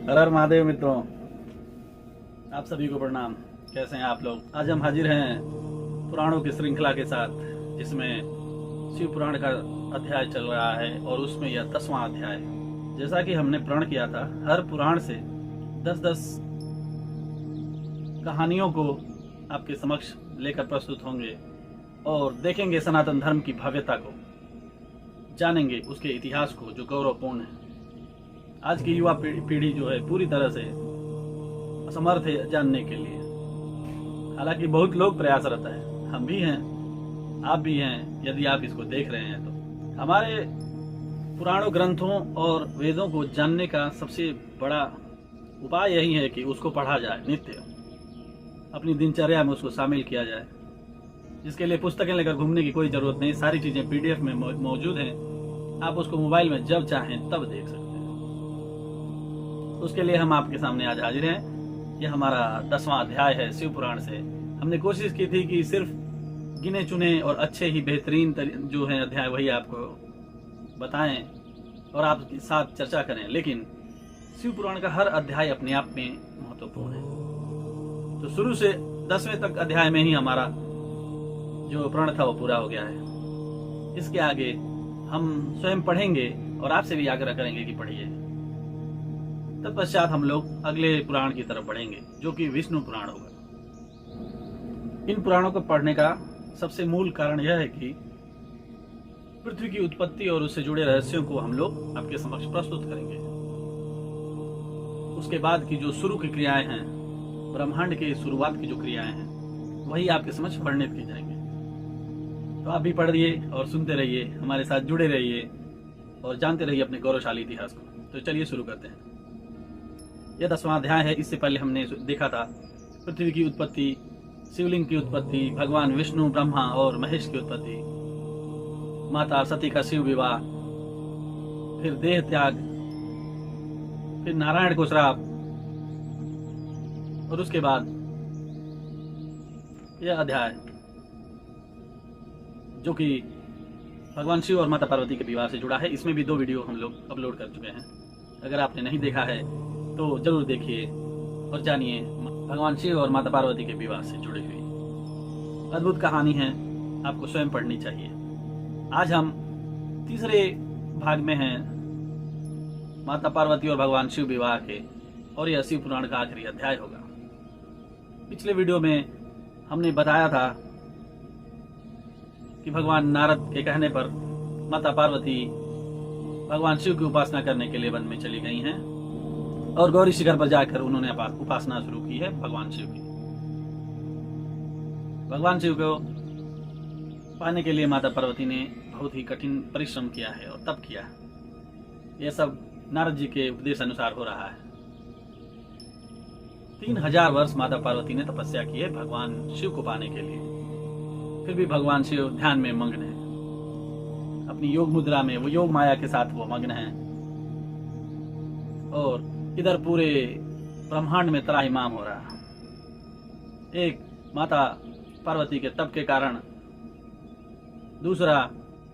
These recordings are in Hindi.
हर हर महादेव मित्रों, आप सभी को प्रणाम। कैसे हैं आप लोग? आज हम हाजिर हैं पुराणों की श्रृंखला के साथ, जिसमें शिव पुराण का अध्याय चल रहा है और उसमें यह 10वां अध्याय है। जैसा कि हमने प्रण किया था, हर पुराण से 10-10 कहानियों को आपके समक्ष लेकर प्रस्तुत होंगे और देखेंगे सनातन धर्म की भव्यता को, जानेंगे उसके इतिहास को जो गौरवपूर्ण है। आज की युवा पीढ़ी जो है पूरी तरह से असमर्थ है जानने के लिए। हालांकि बहुत लोग प्रयासरत हैं, हम भी हैं, आप भी हैं। यदि आप इसको देख रहे हैं तो हमारे पुराणों ग्रंथों और वेदों को जानने का सबसे बड़ा उपाय यही है कि उसको पढ़ा जाए, नित्य अपनी दिनचर्या में उसको शामिल किया जाए। जिसके लिए पुस्तकें लेकर घूमने की कोई जरूरत नहीं, सारी चीजें PDF में मौजूद हैं। आप उसको मोबाइल में जब चाहें तब देख सकते हैं। उसके लिए हम आपके सामने आज हाजिर हैं। यह हमारा 10वां अध्याय है शिव पुराण से। हमने कोशिश की थी कि सिर्फ गिने चुने और अच्छे ही बेहतरीन जो है अध्याय वही आपको बताएं और आपके साथ चर्चा करें, लेकिन शिव पुराण का हर अध्याय अपने आप में महत्वपूर्ण है। तो शुरू से 10वें तक अध्याय में ही हमारा जो प्रण था वो पूरा हो गया है। इसके आगे हम स्वयं पढ़ेंगे और आपसे भी आग्रह करेंगे कि पढ़िए। तत्पश्चात हम लोग अगले पुराण की तरफ बढ़ेंगे, जो कि विष्णु पुराण होगा। इन पुराणों को पढ़ने का सबसे मूल कारण यह है कि पृथ्वी की उत्पत्ति और उससे जुड़े रहस्यों को हम लोग आपके समक्ष प्रस्तुत करेंगे। उसके बाद की जो शुरू की क्रियाएं हैं, ब्रह्मांड के शुरुआत की जो क्रियाएं हैं, वही आपके समक्ष वर्णित की जाएंगे। तो आप भी पढ़िए और सुनते रहिए, हमारे साथ जुड़े रहिए और जानते रहिए अपने गौरवशाली इतिहास को। तो चलिए शुरू करते हैं। यह 10वां अध्याय है। इससे पहले हमने देखा था पृथ्वी की उत्पत्ति, शिवलिंग की उत्पत्ति, भगवान विष्णु, ब्रह्मा और महेश की उत्पत्ति, माता सती का शिव विवाह, फिर देह त्याग, फिर नारायण को श्राप, और उसके बाद यह अध्याय जो कि भगवान शिव और माता पार्वती के विवाह से जुड़ा है। इसमें भी 2 वीडियो हम लोग अपलोड कर चुके हैं। अगर आपने नहीं देखा है तो जरूर देखिए और जानिए भगवान शिव और माता पार्वती के विवाह से जुड़ी हुई अद्भुत कहानी है, आपको स्वयं पढ़नी चाहिए। आज हम तीसरे भाग में हैं, माता पार्वती और भगवान शिव विवाह के, और यह शिव पुराण का आखिरी अध्याय होगा। पिछले वीडियो में हमने बताया था कि भगवान नारद के कहने पर माता पार्वती भगवान शिव की उपासना करने के लिए वन में चली गई हैं और गौरी शिखर पर जाकर उन्होंने उपासना शुरू की है भगवान शिव की। भगवान शिव को पाने के लिए माता पार्वती ने बहुत ही कठिन परिश्रम किया है और तप किया है। यह सब नारद जी के उपदेश अनुसार हो रहा है। 3000 वर्ष माता पार्वती ने तपस्या की है भगवान शिव को पाने के लिए। फिर भी भगवान शिव ध्यान में मग्न है, अपनी योग मुद्रा में, वो योग माया के साथ वो मग्न है। और इधर पूरे ब्रह्मांड में त्राहिमाम हो रहा है। एक माता पार्वती के तप के कारण, दूसरा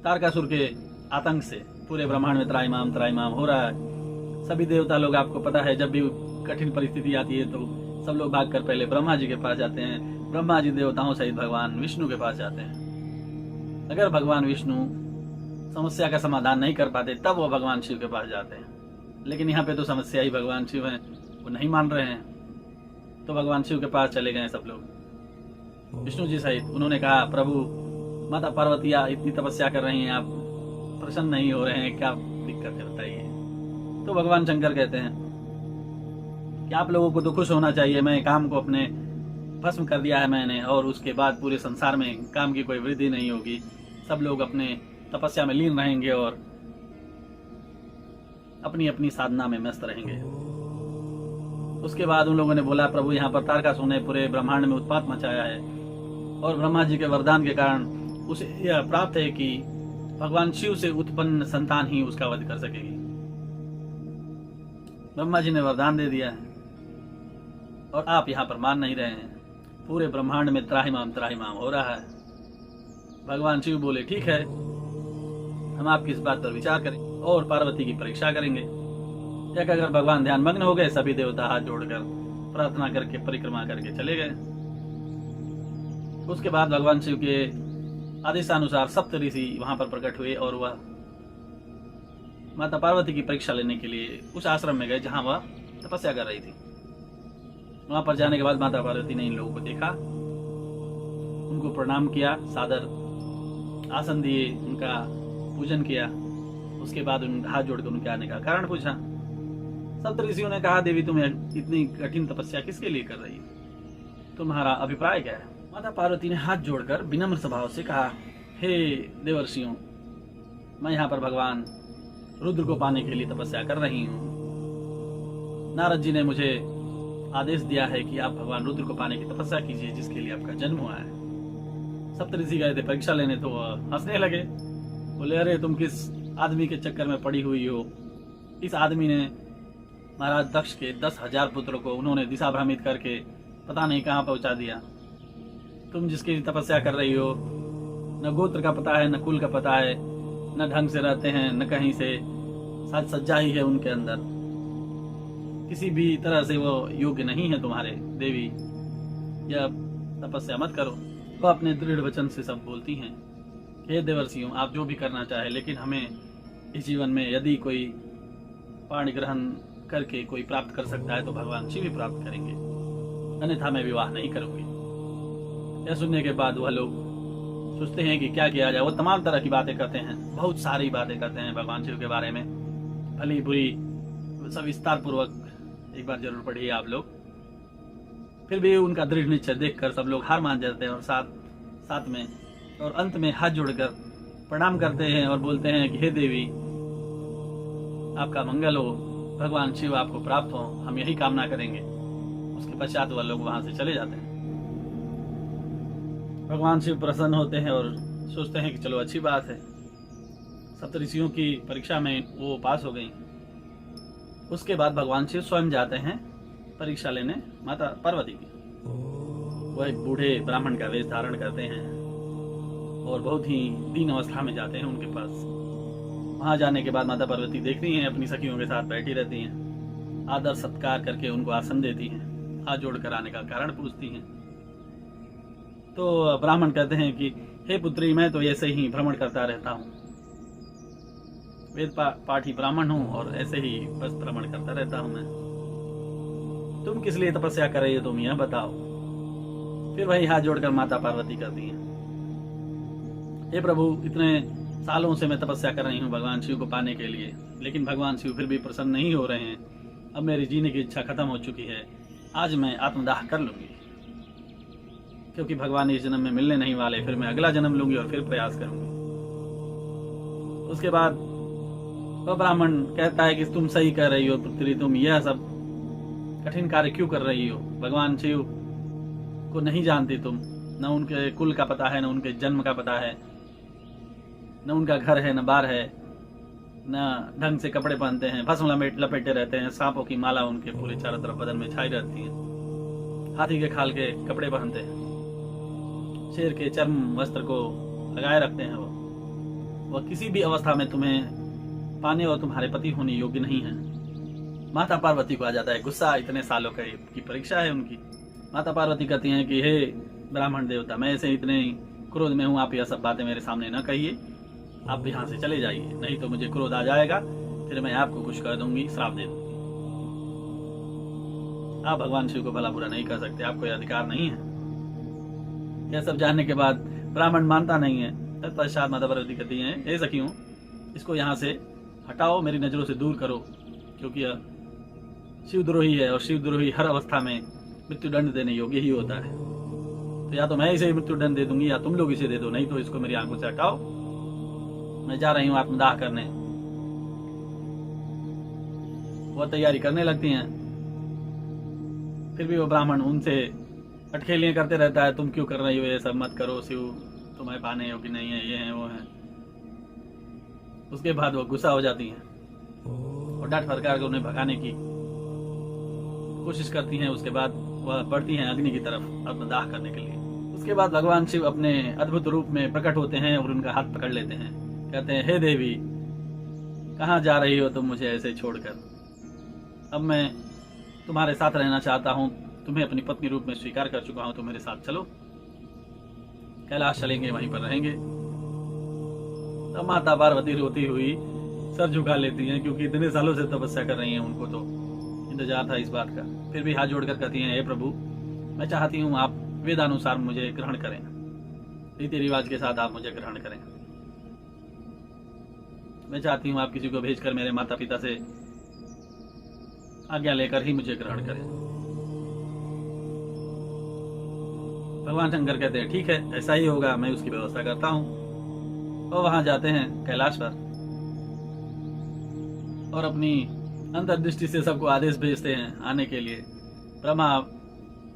तारकासुर के आतंक से पूरे ब्रह्मांड में त्राहिमाम हो रहा है। सभी देवता लोग, आपको पता है, जब भी कठिन परिस्थिति आती है तो सब लोग भागकर पहले ब्रह्मा जी के पास जाते हैं। ब्रह्मा जी देवताओं सहित भगवान विष्णु के पास जाते हैं। अगर भगवान विष्णु समस्या का समाधान नहीं कर पाते तब वो भगवान शिव के पास जाते हैं। लेकिन यहाँ पे तो समस्या ही भगवान शिव हैं, वो नहीं मान रहे हैं, तो भगवान शिव के पास चले गए सब लोग, विष्णु जी सहित। उन्होंने कहा, प्रभु माता पार्वती इतनी तपस्या कर रही हैं, आप प्रसन्न नहीं हो रहे हैं, क्या दिक्कत है बताइए। तो भगवान शंकर कहते हैं कि आप लोगों को तो खुश होना चाहिए, मैं काम को अपने भस्म कर दिया है मैंने, और उसके बाद पूरे संसार में काम की कोई वृद्धि नहीं होगी। सब लोग अपने तपस्या में लीन रहेंगे और अपनी अपनी साधना में मस्त रहेंगे। उसके बाद उन लोगों ने बोला, प्रभु यहाँ पर तारकासुर ने पूरे ब्रह्मांड में उत्पात मचाया है और ब्रह्मा जी के वरदान के कारण उसे यह प्राप्त है कि भगवान शिव से उत्पन्न संतान ही उसका वध कर सकेगी। ब्रह्मा जी ने वरदान दे दिया है और आप यहाँ पर मान नहीं रहे हैं। पूरे ब्रह्मांड में त्राहिमाम हो रहा है। भगवान शिव बोले, ठीक है, हम आपकी इस बात पर विचार करेंगे और पार्वती की परीक्षा करेंगे। एक अगर भगवान ध्यान मग्न हो गए, सभी देवता हाथ जोड़कर प्रार्थना करके परिक्रमा करके चले गए। उसके बाद भगवान शिव के आदेशानुसार सप्त ऋषि वहां पर प्रकट हुए और वह माता पार्वती की परीक्षा लेने के लिए उस आश्रम में गए जहां वह तपस्या कर रही थी। वहां पर जाने के बाद माता पार्वती ने इन लोगों को देखा, उनको प्रणाम किया, सादर आसन दिए, उनका पूजन किया। उसके बाद उन हाथ जोड़कर उनके आने का कारण पूछा। सप्त ऋषियों ने कहा, देवी तुम इतनी कठिन तपस्या किसके लिए कर रही हो, तुम्हारा अभिप्राय क्या है? माता पार्वती ने हाथ जोड़कर विनम्र स्वभाव से कहा, हे देवर्षियों, मैं यहाँ पर भगवान रुद्र को पाने के लिए तपस्या कर रही हूँ। नारद जी ने मुझे आदेश दिया है कि आप भगवान रुद्र को पाने की तपस्या कीजिए जिसके लिए आपका जन्म हुआ है। सप्तऋषि गए थे परीक्षा लेने तो हंसने लगे, बोले, अरे तुम किस आदमी के चक्कर में पड़ी हुई हो? इस आदमी ने महाराज दक्ष के 10,000 पुत्रों को उन्होंने दिशा भ्रमित करके पता नहीं कहाँ पहुंचा दिया। तुम जिसकी तपस्या कर रही हो, न गोत्र का पता है, न कुल का पता है, न ढंग से रहते हैं, न कहीं से साज सज्जा ही है उनके अंदर, किसी भी तरह से वो योग्य नहीं है तुम्हारे देवी, यह तपस्या मत करो। वो अपने दृढ़ वचन से सब बोलती हैं, हे देवर्षियों, आप जो भी करना चाहे, लेकिन हमें इस जीवन में यदि कोई पाणी ग्रहण करके कोई प्राप्त कर सकता है तो भगवान शिव ही प्राप्त करेंगे, अन्यथा मैं विवाह नहीं करूंगी। यह सुनने के बाद वह लोग सोचते हैं कि क्या किया जाए। वो तमाम तरह की बातें करते हैं, बहुत सारी बातें करते हैं भगवान शिव के बारे में, भली बुरी सब विस्तार पूर्वक एक बार जरूर पढ़िए आप लोग। फिर भी उनका दृढ़ निश्चय देखकर सब लोग हार मान जाते हैं और साथ में और अंत में हाथ जोड़कर प्रणाम करते हैं और बोलते हैं कि हे देवी, आपका मंगल हो, भगवान शिव आपको प्राप्त हो, हम यही कामना करेंगे। उसके पश्चात वह लोग वहां से चले जाते हैं। भगवान शिव प्रसन्न होते हैं और सोचते हैं कि चलो अच्छी बात है, सप्तऋषियों की परीक्षा में वो पास हो गई। उसके बाद भगवान शिव स्वयं जाते हैं परीक्षा लेने माता पार्वती की। वह एक बूढ़े ब्राह्मण का वेश धारण करते हैं और बहुत ही दीन अवस्था में जाते हैं उनके पास। वहां जाने के बाद माता पार्वती देखती हैं, अपनी सखियों के साथ बैठी रहती हैं, आदर सत्कार करके उनको आसन देती हैं, हाथ जोड़कर आने का कारण पूछती हैं। तो ब्राह्मण कहते हैं कि हे पुत्री, मैं तो ऐसे ही भ्रमण करता रहता हूँ, वेद पाठी ब्राह्मण हूँ और ऐसे ही बस भ्रमण करता रहता हूँ मैं। तुम किस लिए तपस्या कर रही हो, तुम यह बताओ। फिर वही हाथ जोड़कर माता पार्वती करती हैं, हे प्रभु, इतने सालों से मैं तपस्या कर रही हूँ भगवान शिव को पाने के लिए, लेकिन भगवान शिव फिर भी प्रसन्न नहीं हो रहे हैं। अब मेरी जीने की इच्छा खत्म हो चुकी है, आज मैं आत्मदाह कर लूंगी, क्योंकि भगवान इस जन्म में मिलने नहीं वाले, फिर मैं अगला जन्म लूंगी और फिर प्रयास करूंगी। उसके बाद वह ब्राह्मण कहता है कि तुम सही कह रही हो पुत्री, तुम यह सब कठिन कार्य क्यों कर रही हो? भगवान शिव को नहीं जानती तुम, न उनके कुल का पता है, न उनके जन्म का पता है, न उनका घर है, न बार है, न ढंग से कपड़े पहनते हैं, भस्म लपेटे रहते हैं, सांपों की माला उनके पूरे चारों तरफ बदन में छाई रहती है, हाथी के खाल के कपड़े पहनते हैं, शेर के चर्म वस्त्र को लगाए रखते हैं। वह किसी भी अवस्था में तुम्हें पाने और तुम्हारे पति होने योग्य नहीं है। माता पार्वती को आ जाता है गुस्सा, इतने सालों की परीक्षा है उनकी। माता पार्वती कहती हैं कि हे ब्राह्मण देवता, मैं ऐसे इतने क्रोध में हूँ, आप यह सब बातें मेरे सामने न कहिए, आप यहाँ से चले जाइए, नहीं तो मुझे क्रोध आ जाएगा, फिर मैं आपको कुछ कर दूंगी, श्राप दे दूंगी। आप भगवान शिव को भला बुरा नहीं कर सकते, आपको यह अधिकार नहीं है। यह सब जानने के बाद ब्राह्मण मानता नहीं है। तत्पश्चात माता पार्वती कहती हैं, हे सखियों, इसको यहाँ से हटाओ, मेरी नजरों से दूर करो, क्योंकि यह शिवद्रोही है और शिवद्रोही हर अवस्था में मृत्यु दंड देने योग्य ही होता है। तो या तो मैं इसे मृत्यु दंड दे दूंगी या तुम लोग इसे दे दो, नहीं तो इसको मेरी आंखों से हटाओ, मैं जा रही हूँ आत्मदाह करने। वह तैयारी करने लगती हैं, फिर भी वो ब्राह्मण उनसे अटखेलियां करते रहता है, तुम क्यों कर रही हो, ये सब मत करो, शिव तुम्हें पाने योग्य नहीं है, ये है वो है। उसके बाद वो गुस्सा हो जाती हैं और डांट फटकार कर उन्हें भगाने की कोशिश करती हैं। उसके बाद वह बढ़ती हैं अग्नि की तरफ आत्मदाह करने के लिए। उसके बाद भगवान शिव अपने अद्भुत रूप में प्रकट होते हैं और उनका हाथ पकड़ लेते हैं, कहते हैं, हे देवी, कहाँ जा रही हो तुम मुझे ऐसे छोड़कर? अब मैं तुम्हारे साथ रहना चाहता हूँ, तुम्हें अपनी पत्नी रूप में स्वीकार कर चुका हूँ, तो मेरे साथ चलो, कैलाश चलेंगे, वहीं पर रहेंगे। तब माता पार्वती रोती हुई सर झुका लेती हैं, क्योंकि इतने सालों से तपस्या कर रही हैं, उनको तो इंतजार था इस बात का। फिर भी हाथ जोड़कर कहती हैं, हे प्रभु, मैं चाहती हूँ आप वेदानुसार मुझे ग्रहण करें, रीति रिवाज के साथ आप मुझे ग्रहण करें। मैं चाहती हूँ आप किसी को भेजकर मेरे माता पिता से आज्ञा लेकर ही मुझे ग्रहण करें। भगवान शंकर कहते हैं, ठीक है, ऐसा ही होगा, मैं उसकी व्यवस्था करता हूँ। और वहां जाते हैं कैलाश पर और अपनी अंतर्दृष्टि से सबको आदेश भेजते हैं आने के लिए। ब्रह्मा,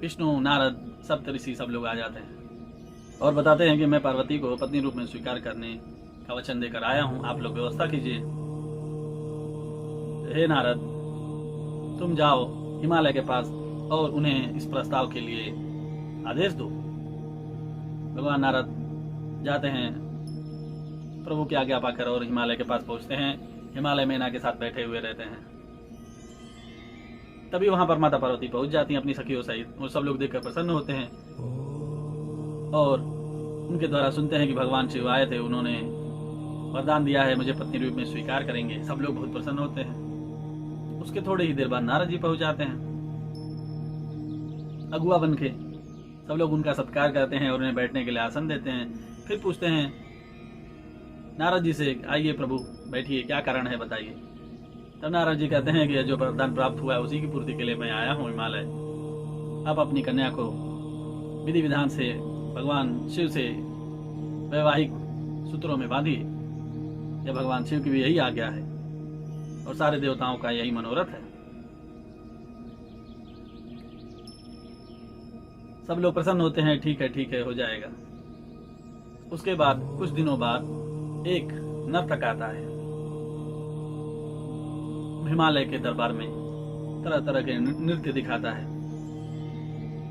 विष्णु, नारद, सप्तऋषि सब लोग आ जाते हैं और बताते हैं कि मैं पार्वती को पत्नी रूप में स्वीकार करने का वचन देकर आया हूं, आप लोग व्यवस्था कीजिए। हे नारद, तुम जाओ हिमालय के पास और उन्हें इस प्रस्ताव के लिए आदेश दो। भगवान नारद जाते हैं प्रभु की आज्ञा पाकर और हिमालय के पास पहुंचते हैं। हिमालय मैना के साथ बैठे हुए रहते हैं। तभी वहां पर माता पार्वती पहुंच जाती हैं अपनी सखियों सहित, और सब लोग देखकर प्रसन्न होते हैं और उनके द्वारा सुनते हैं कि भगवान शिव आए थे, उन्होंने वरदान दिया है, मुझे पत्नी रूप में स्वीकार करेंगे। सब लोग बहुत प्रसन्न होते हैं। उसके थोड़ी ही देर बाद नारद जी पहुंच जाते हैं अगुआ बन के। सब लोग उनका सत्कार करते हैं और उन्हें बैठने के लिए आसन देते हैं। फिर पूछते हैं नारद जी से, आइए प्रभु बैठिए, क्या कारण है बताइए। तब नारद जी कहते हैं कि जो वरदान प्राप्त हुआ है उसी की पूर्ति के लिए मैं आया हूँ हिमालय। आप अपनी कन्या को विधि विधान से भगवान शिव से वैवाहिक सूत्रों में बांधिए। यह भगवान शिव की भी यही आज्ञा है और सारे देवताओं का यही मनोरथ है। सब लोग प्रसन्न होते हैं, ठीक है, हो जाएगा। उसके बाद कुछ दिनों बाद एक नर्तक आता है हिमालय के दरबार में, तरह तरह के नृत्य दिखाता है,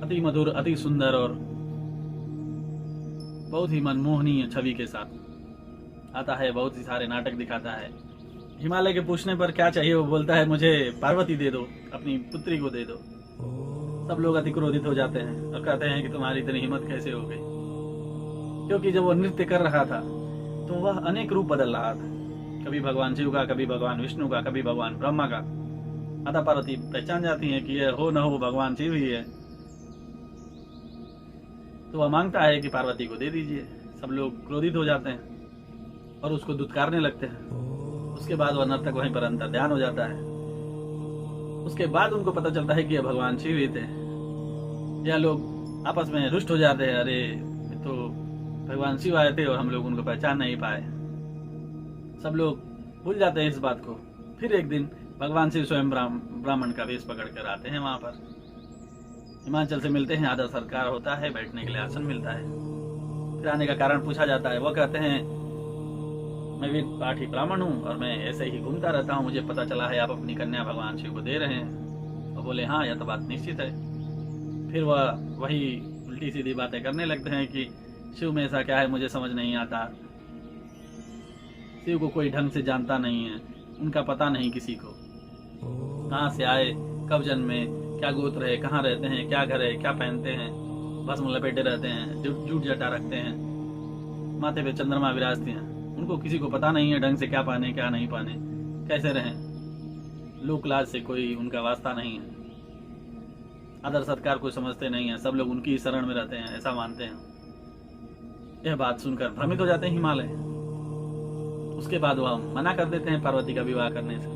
अति मधुर, अति सुंदर और बहुत ही मनमोहनीय छवि के साथ आता है। बहुत ही सारे नाटक दिखाता है। हिमालय के पूछने पर क्या चाहिए वो बोलता है, मुझे पार्वती दे दो, अपनी पुत्री को दे दो। सब लोग अति क्रोधित हो जाते हैं और कहते हैं कि तुम्हारी इतनी हिम्मत कैसे हो गई, क्योंकि जब वो नृत्य कर रहा था तो वह अनेक रूप बदल रहा था, कभी भगवान शिव का, कभी भगवान विष्णु का, कभी भगवान ब्रह्मा का। माता पार्वती पहचान जाती है कि यह हो न हो भगवान शिव ही है, तो वह मांगता है कि पार्वती को दे दीजिए। सब लोग क्रोधित हो जाते हैं और उसको दुत्कारने लगते हैं। उसके बाद वह नर्तक वहीं पर अंतर्ध्यान हो जाता है। उसके बाद उनको पता चलता है कि यह भगवान शिव ही थे। यह लोग आपस में रुष्ट हो जाते हैं, अरे तो भगवान शिव आए थे और हम लोग उनको पहचान नहीं पाए। सब लोग भूल जाते हैं इस बात को। फिर एक दिन भगवान शिव स्वयं ब्राह्मण का वेश पकड़ कर आते हैं वहां पर। हिमाचल से मिलते हैं, आदर सत्कार होता है, बैठने के लिए आसन मिलता है। फिर आने का कारण पूछा जाता है। वह कहते हैं, मैं वेद पाठी ब्राह्मण हूँ और मैं ऐसे ही घूमता रहता हूँ, मुझे पता चला है आप अपनी कन्या भगवान शिव को दे रहे हैं। और बोले, हाँ, यह तो बात निश्चित है। फिर वह वही उल्टी सीधी बातें करने लगते हैं कि शिव में ऐसा क्या है मुझे समझ नहीं आता, शिव को कोई ढंग से जानता नहीं है, उनका पता नहीं किसी को, कहाँ से आए, कब जन्मे, क्या गोत्र है, कहाँ रहते हैं, क्या घर है, क्या पहनते हैं, भस्म लपेटे रहते हैं, जूट जटा रखते हैं, माथे पे चंद्रमा विराजते हैं, उनको किसी को पता नहीं है ढंग से क्या पहने क्या नहीं पहने, कैसे रहें। लोक लाज से कोई उनका वास्ता नहीं है, आदर सत्कार कोई समझते नहीं है, सब लोग उनकी शरण में रहते हैं, ऐसा मानते हैं। यह बात सुनकर भ्रमित हो जाते हैं हिमालय। उसके बाद वह मना कर देते हैं पार्वती का विवाह करने से।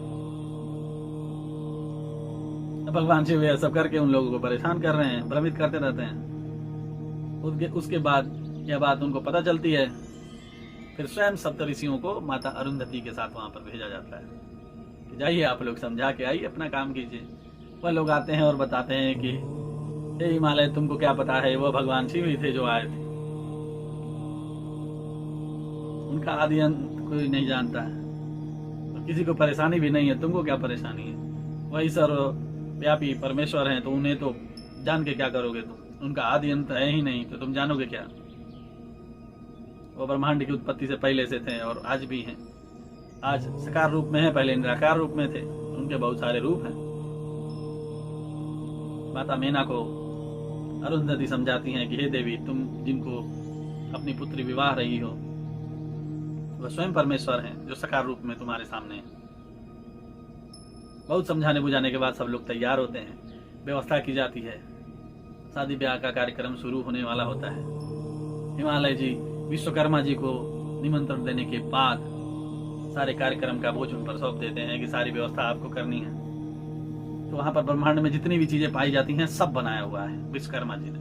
भगवान शिव यह सब करके उन लोगों को परेशान कर रहे हैं, भ्रमित करते रहते हैं। उसके बाद यह बात उनको पता चलती है। फिर स्वयं सप्तऋषियों को माता अरुंधति के साथ वहां पर भेजा जाता है, जाइए आप लोग समझा के आइए, अपना काम कीजिए। वह लोग आते हैं और बताते हैं कि हे हिमालय, तुमको क्या पता है, वह भगवान शिव ही थे जो आए थे, उनका आदि अंत कोई नहीं जानता है और किसी को परेशानी भी नहीं है, तुमको क्या परेशानी है, वही सर्वव्यापी परमेश्वर हैं, तो उन्हें तो जान के क्या करोगे तुम, उनका आदि अंत है ही नहीं, तो तुम जानोगे क्या। वो ब्रह्मांड की उत्पत्ति से पहले से थे और आज भी हैं। आज साकार रूप में है, पहले निराकार रूप में थे, उनके बहुत सारे रूप हैं। माता मेना को अरुंधति समझाती हैं कि हे देवी, तुम जिनको अपनी पुत्री विवाह रही हो वह स्वयं परमेश्वर हैं जो साकार रूप में तुम्हारे सामने हैं। बहुत समझाने बुझाने के बाद सब लोग तैयार होते हैं, व्यवस्था की जाती है, शादी ब्याह का कार्यक्रम शुरू होने वाला होता है। हिमालय जी विश्वकर्मा जी को निमंत्रण देने के बाद सारे कार्यक्रम का बोझ उन पर सौंप देते हैं कि सारी व्यवस्था आपको करनी है। तो वहां पर ब्रह्मांड में जितनी भी चीजें पाई जाती हैं सब बनाया हुआ है विश्वकर्मा जी ने।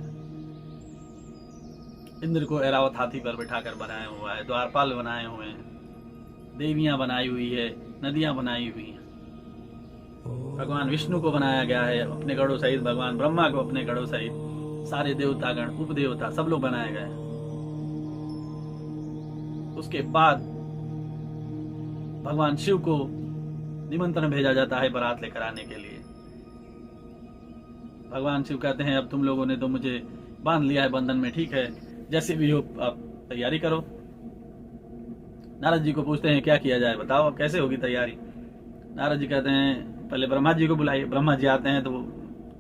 इंद्र को ऐरावत हाथी पर बिठाकर बनाया हुआ है, द्वारपाल बनाए हुए हैं, देवियां बनाई हुई है, नदियां बनाई हुई हैं। भगवान विष्णु को बनाया गया है अपने गढ़ों सहित, भगवान ब्रह्मा को अपने गढ़ों सहित, सारे देवतागण उपदेवता सब लोग बनाए गए हैं। उसके बाद भगवान शिव को निमंत्रण भेजा जाता है बारात लेकर आने के लिए। भगवान शिव कहते हैं अब तुम लोगों ने तो मुझे बांध लिया है बंधन में, ठीक है, जैसे भी हो आप तैयारी करो। नारद जी को पूछते हैं क्या किया जाए, बताओ कैसे होगी तैयारी। नारद जी कहते हैं पहले ब्रह्मा जी को बुलाइए। ब्रह्मा जी आते हैं तो वो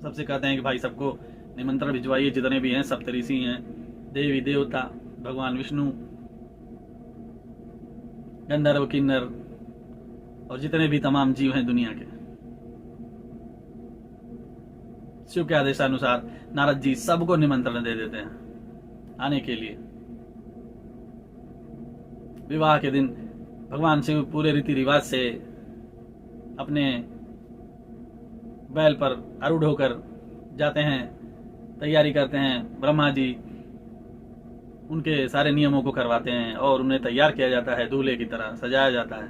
सबसे कहते हैं कि भाई सबको निमंत्रण भिजवाइए, जितने भी हैं सप्तऋषि हैं, देवी देवता, भगवान विष्णु, गंधर्व किन्नर और जितने भी तमाम जीव हैं दुनिया के। शिव के आदेशानुसार नारद जी सबको निमंत्रण दे देते हैं आने के लिए। विवाह के दिन भगवान शिव पूरे रीति रिवाज से अपने बैल पर आरूढ़ होकर जाते हैं, तैयारी करते हैं। ब्रह्मा जी उनके सारे नियमों को करवाते हैं और उन्हें तैयार किया जाता है, दूल्हे की तरह सजाया जाता है।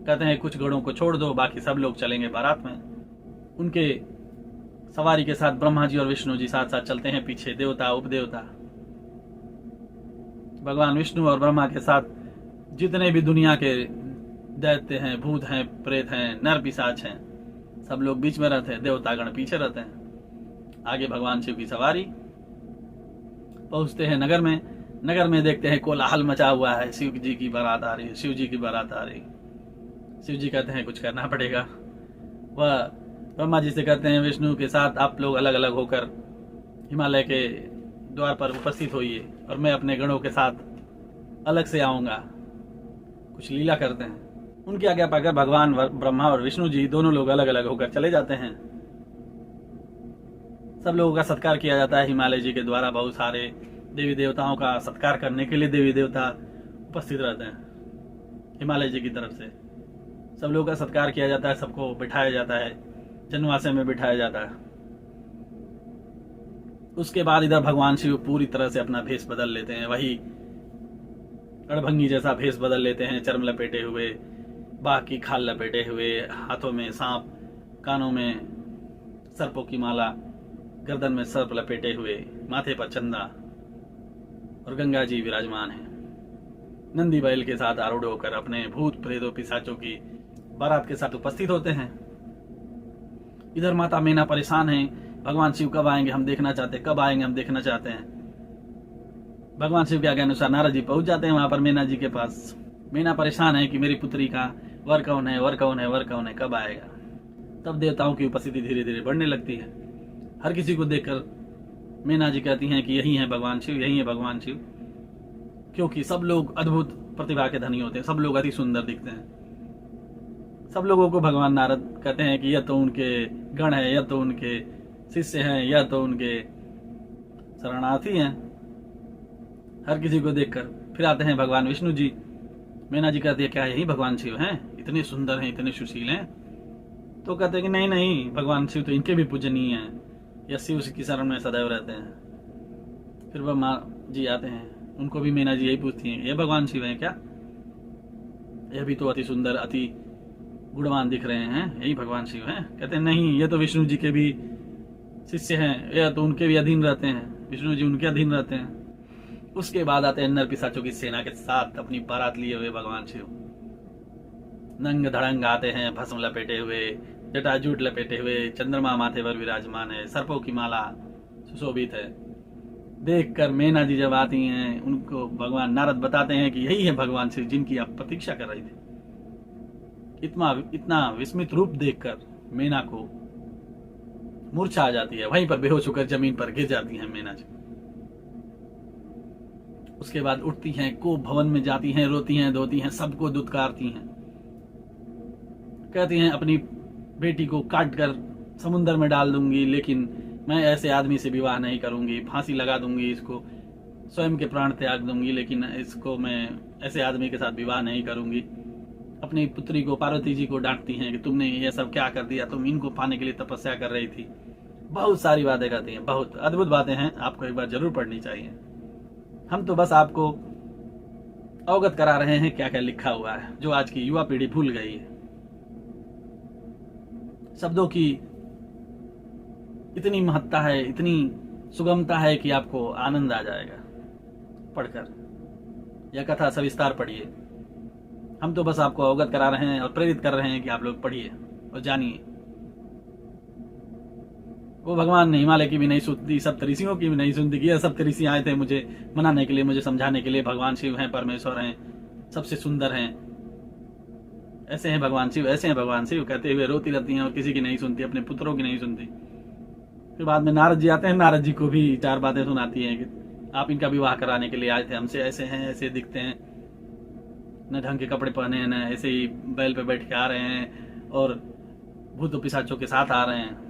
कहते हैं कुछ घोड़ों को छोड़ दो, बाकी सब लोग चलेंगे बारात में। उनके सवारी के साथ ब्रह्मा जी और विष्णु जी साथ साथ चलते हैं, पीछे देवता उपदेवता। भगवान विष्णु और ब्रह्मा के साथ जितने भी दुनिया के दैत्य हैं, भूत हैं, प्रेत हैं, नर पिशाच हैं, सब लोग बीच में रहते हैं, देवतागण पीछे रहते हैं। आगे भगवान शिव की सवारी। पहुंचते हैं नगर में। नगर में देखते हैं कोलाहल मचा हुआ है, शिव जी की बारात आ रही है, शिव जी की बारात आ रही। शिव जी कहते हैं कुछ करना पड़ेगा। वह ब्रह्मा जी से कहते हैं विष्णु के साथ आप लोग अलग अलग होकर हिमालय के द्वार पर उपस्थित होइए और मैं अपने गणों के साथ अलग से आऊंगा, कुछ लीला करते हैं। उनकी आज्ञा पाकर भगवान ब्रह्मा और विष्णु जी दोनों लोग अलग अलग होकर चले जाते हैं। सब लोगों का सत्कार किया जाता है हिमालय जी के द्वारा। बहुत सारे देवी देवताओं का सत्कार करने के लिए देवी देवता उपस्थित रहते हैं हिमालय जी की तरफ से। सब लोगों का सत्कार किया जाता है, सबको बिठाया जाता है, जन्मासन में बिठाया जाता है। उसके बाद इधर भगवान शिव पूरी तरह से अपना भेष बदल लेते हैं, वही अड़भंगी जैसा भेष बदल लेते हैं, चर्म लपेटे हुए, बाघ की खाल लपेटे हुए, हाथों में सांप, कानों में सर्पों की माला, गर्दन में सर्प लपेटे हुए, माथे पर चंदा, और गंगा जी विराजमान हैं। नंदी बैल के साथ आरूढ़ होकर अपने भूत प्रेतों पिशाचों की बारात के साथ उपस्थित होते हैं। इधर माता मीना परेशान है, भगवान शिव कब आएंगे हम देखना चाहते हैं, कब आएंगे हम देखना चाहते हैं। भगवान शिव के आज्ञा अनुसार नारद जी पहुंच जाते हैं वहां पर मीना जी के पास। मीना परेशान है कि मेरी पुत्री का वर कौन है, वर कौन है, वर कौन है, कब आएगा। तब देवताओं की उपस्थिति धीरे धीरे बढ़ने लगती है। हर किसी को देखकर मीना जी कहती हैं कि यही है भगवान शिव, यही है भगवान शिव, क्योंकि सब लोग अद्भुत प्रतिभा के धनी होते हैं, सब लोग अति सुंदर दिखते हैं। सब लोगों को भगवान नारद कहते हैं कि यह तो उनके गण है, यह तो उनके शिष्य हैं, यह तो उनके शरणार्थी हैं। हर किसी को देखकर फिर आते हैं भगवान विष्णु जी। मीना जी कहती है क्या यही भगवान शिव हैं, इतने सुंदर हैं, इतने सुशील हैं। तो कहते हैं कि नहीं नहीं, भगवान शिव तो इनके भी पूजनीय हैं, या शिव की शरण में सदैव रहते हैं। फिर ब्रह्मा जी आते हैं, उनको भी मीना जी यही पूछती हैं ये भगवान शिव हैं क्या, यह भी तो अति सुंदर अति गुणवान दिख रहे हैं, यही भगवान शिव हैं। कहते हैं नहीं, ये तो विष्णु जी के भी शिष्य हैं, यह तो उनके भी अधीन रहते हैं, विष्णु जी उनके अधीन रहते हैं। उसके बाद आते हैं नर पिशाचों की सेना के साथ अपनी बारात लिए हुए भगवान शिव। नंग धड़ंग आते हैं, भस्म लपेटे हुए, जटाजूट लपेटे हुए, चंद्रमा माथे पर विराजमान है, सर्पों की माला सुशोभित है। देखकर मीना जी जब आती हैं, उनको भगवान नारद बताते हैं कि यही है भगवान शिव जिनकी आप प्रतीक्षा कर रही थी। इतना विस्मित रूप देखकर मीना को मूर्छा आ जाती है, वहीं पर बेहोश होकर जमीन पर गिर जाती हैं मीना जी। उसके बाद उठती हैं, कोप भवन में जाती हैं, रोती हैं, धोती हैं, सबको दुत्कारती हैं, कहती हैं अपनी बेटी को काट कर समुद्र में डाल दूंगी, लेकिन मैं ऐसे आदमी से विवाह नहीं करूंगी, फांसी लगा दूंगी, इसको स्वयं के प्राण त्याग दूंगी, लेकिन इसको मैं ऐसे आदमी के साथ विवाह नहीं करूंगी। अपनी पुत्री को, पार्वती जी को डांटती हैं कि तुमने ये सब क्या कर दिया, तुम इनको पाने के लिए तपस्या कर रही थी। बहुत सारी बातें कहती हैं, बहुत अद्भुत बातें हैं, आपको एक बार जरूर पढ़नी चाहिए। हम तो बस आपको अवगत करा रहे हैं क्या क्या लिखा हुआ है, जो आज की युवा पीढ़ी भूल गई है। शब्दों की इतनी महत्ता है, इतनी सुगमता है कि आपको आनंद आ जाएगा पढ़कर। यह कथा सविस्तार पढ़िए। हम तो बस आपको अवगत करा रहे हैं और प्रेरित कर रहे हैं कि आप लोग पढ़िए और जानिए। वो भगवान ने हिमालय की भी नहीं सुनती, सप्तऋषियों की भी नहीं सुनती। ये सप्तऋषि आए थे मुझे मनाने के लिए, मुझे समझाने के लिए, भगवान शिव हैं, परमेश्वर हैं, सबसे सुंदर हैं, ऐसे हैं भगवान शिव, ऐसे हैं भगवान शिव कहते हुए रोती रहती हैं और किसी की नहीं सुनती, अपने पुत्रों की नहीं सुनती। फिर बाद में नारद जी आते हैं, नारद जी को भी 4 बातें सुनाती हैं कि आप इनका विवाह कराने के लिए आए थे हमसे, ऐसे हैं, ऐसे दिखते हैं, न ढंग के कपड़े पहने हैं, न ऐसे ही बैल पे बैठ के आ रहे हैं और भूत पिशाचों के साथ आ रहे हैं।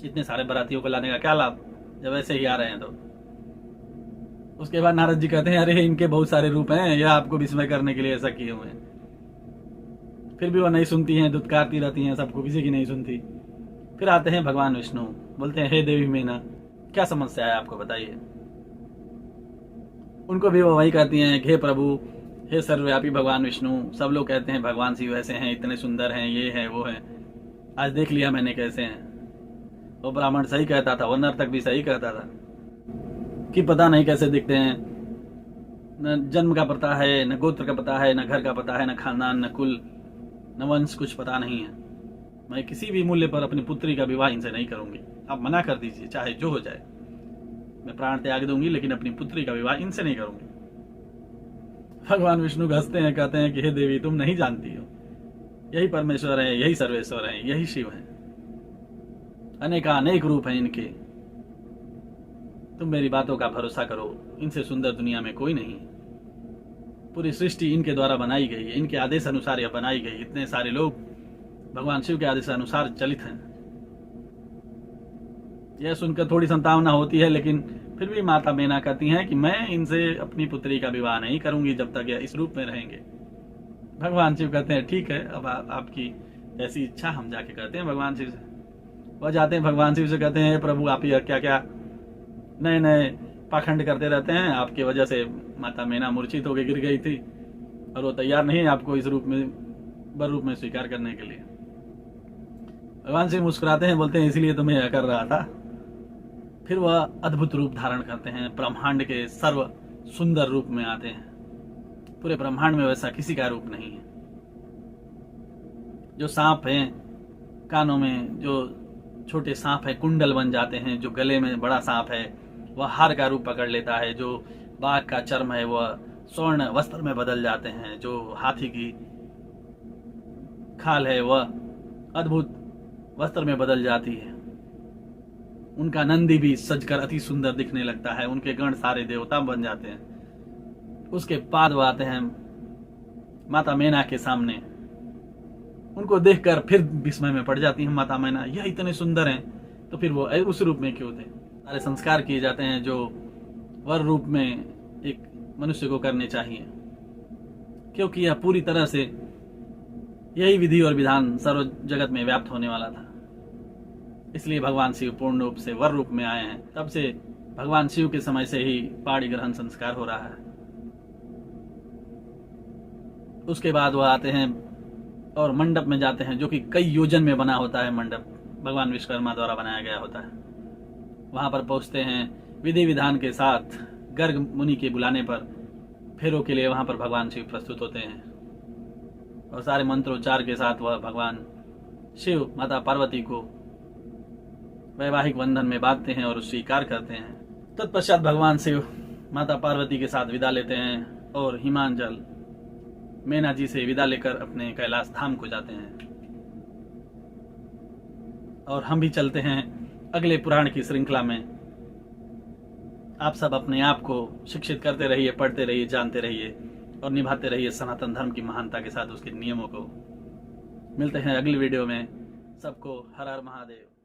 इतने सारे बारातियों को लाने का क्या लाभ जब ऐसे ही आ रहे हैं तो। उसके बाद नारद जी कहते हैं अरे इनके बहुत सारे रूप हैं, यह आपको विस्मय करने के लिए ऐसा किए हुए हैं। फिर भी वो नहीं सुनती हैं, दुत्कारती रहती हैं, सबको, किसी की नहीं सुनती। फिर आते हैं भगवान विष्णु, बोलते हैं हे देवी मीना, क्या समस्या है आपको बताइए। उनको भी वो वही कहती हैं हे प्रभु, हे सर्वव्यापी भगवान विष्णु, सब लोग कहते हैं भगवान शिव ऐसे हैं, इतने सुंदर हैं, ये है वो है, आज देख लिया मैंने कैसे हैं। वो ब्राह्मण सही कहता था, वो नर्तक भी सही कहता था कि पता नहीं कैसे दिखते हैं, न जन्म का पता है, न गोत्र का पता है, न घर का पता है, न खानदान, न कुल, न वंश, कुछ पता नहीं है। मैं किसी भी मूल्य पर अपनी पुत्री का विवाह इनसे नहीं करूंगी। आप मना कर दीजिए, चाहे जो हो जाए, मैं प्राण त्याग दूंगी, लेकिन अपनी पुत्री का विवाह इनसे नहीं करूंगी। भगवान विष्णु हंसते हैं, कहते हैं कि हे देवी, तुम नहीं जानती हो, यही परमेश्वर है, यही सर्वेश्वर है, यही शिव है, अनेक रूप हैं इनके। तुम मेरी बातों का भरोसा करो, इनसे सुंदर दुनिया में कोई नहीं। पूरी सृष्टि इनके द्वारा बनाई गई है, इनके आदेश अनुसार यह बनाई गई। इतने सारे लोग भगवान शिव के आदेश अनुसार चलित हैं। यह सुनकर थोड़ी संतावना होती है, लेकिन फिर भी माता मीना कहती हैं कि मैं इनसे अपनी पुत्री का विवाह नहीं करूंगी जब तक यह इस रूप में रहेंगे। भगवान शिव कहते हैं ठीक है, अब आपकी ऐसी इच्छा, हम जाके कहते हैं भगवान शिव से। वह जाते हैं भगवान शिव से, कहते हैं प्रभु आप ही क्या क्या नए नए पाखंड करते रहते हैं, आपकी वजह से माता मीना मूर्छित होकर गिर गई थी और वो तैयार नहीं है आपको इस रूप में, बर रूप में स्वीकार करने के लिए। भगवान शिव मुस्कुराते हैं, बोलते हैं इसलिए तो मैं यह कर रहा था। फिर वह अद्भुत रूप धारण करते हैं, ब्रह्मांड के सर्व सुंदर रूप में आते हैं। पूरे ब्रह्मांड में वैसा किसी का रूप नहीं है। जो सांप हैं कानों में, जो छोटे सांप है कुंडल बन जाते हैं, जो गले में बड़ा सांप है वह हार का रूप पकड़ लेता है, जो बाघ का चर्म है वह स्वर्ण वस्त्र में बदल जाते हैं, जो हाथी की खाल है वह अद्भुत वस्त्र में बदल जाती है। उनका नंदी भी सजकर अति सुंदर दिखने लगता है, उनके गण सारे देवता बन जाते हैं। उसके बाद वो आते हैं माता मीना के सामने। उनको देखकर फिर विस्मय में पड़ जाती है माता मीना, यह इतने सुंदर हैं तो फिर वो उस रूप में क्यों थे। सारे संस्कार किए जाते हैं जो वर रूप में एक मनुष्य को करने चाहिए, क्योंकि यह पूरी तरह से यही विधि और विधान सर्व जगत में व्याप्त होने वाला था। इसलिए भगवान शिव पूर्ण रूप से वर रूप में आए हैं। तब से भगवान शिव के समय से ही पाणी ग्रहण संस्कार हो रहा है। उसके बाद वह आते हैं और मंडप में जाते हैं, जो कि कई योजन में बना होता है। मंडप भगवान विश्वकर्मा द्वारा बनाया गया होता है। वहां पर पहुंचते हैं विधि विधान के साथ। गर्ग मुनि के बुलाने पर फेरों के लिए वहां पर भगवान शिव प्रस्तुत होते हैं और सारे मंत्रोच्चार के साथ वह भगवान शिव माता पार्वती को वैवाहिक बंधन में बांधते हैं और स्वीकार करते हैं। तत्पश्चात भगवान शिव माता पार्वती के साथ विदा लेते हैं और हिमांचल मीना जी से विदा लेकर अपने कैलाश धाम को जाते हैं। और हम भी चलते हैं अगले पुराण की श्रृंखला में। आप सब अपने आप को शिक्षित करते रहिए, पढ़ते रहिए, जानते रहिए और निभाते रहिए सनातन धर्म की महानता के साथ उसके नियमों को। मिलते हैं अगली वीडियो में। सबको हर हर महादेव।